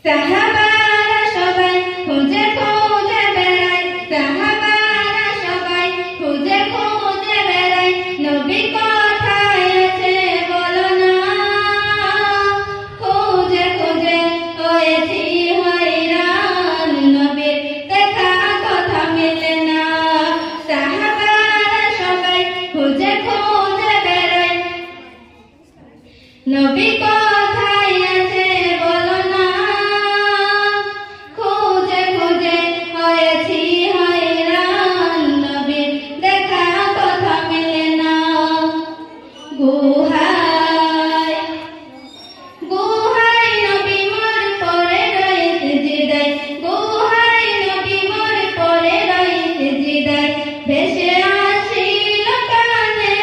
সাহাবারা সবাই খুঁজে খুঁজে বেড়ায়, সাহাবারা সবাই খুঁজে খুঁজে বেড়ায়, নবী কোথায় আছে বলো না। খুঁজে খুঁজে হয়েছি হয়রান, নবীর দেখা কথা মেলে না। সাহাবারা সবাই খুঁজে খুঁজে বেড়ায়, নবী কোথায় আছে বলো না। খুঁজে খুঁজে হয়েছি হয়রান, নবীর দেখা কথা মেলে না। গুহায় গুহায় নবী মোর পড়ে রয়েছে জিদায়, গুহায় নবী মোর পড়ে রয়েছে জিদায়। ভেসে আসিল কানে,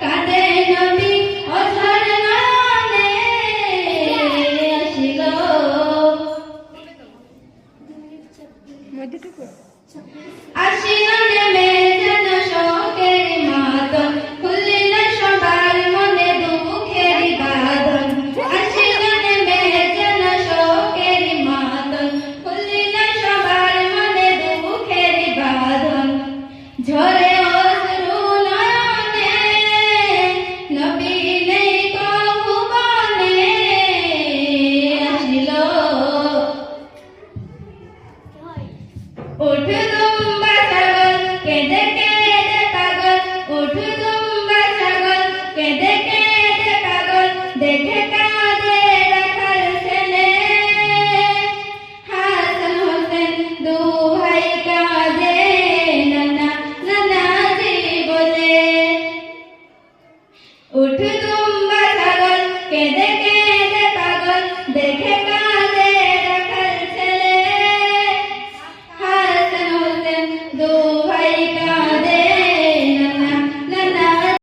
কাঁদে নবী অঝর নয়নে। আসিল আসিল নেমে যেন শোকের মাতন, খুলিল সবার মনে দুঃখের বাঁধন। আসিল নেমে যেন শোকের মাতন, খুলিল সবার মনে দুঃখের বাঁধন। ঝরে অশ্রু নয়নে, নবী নেই কভু বনে। আসিল উঠ দুম্বা ছাগল কেঁদে কেঁদে পাগল, উঠ দুম্বা ছাগল কেঁদে কেঁদে পাগল। দেখে কাঁদে রাখাল ছেলে, হাসান হোসেন দু ভাই কাঁদে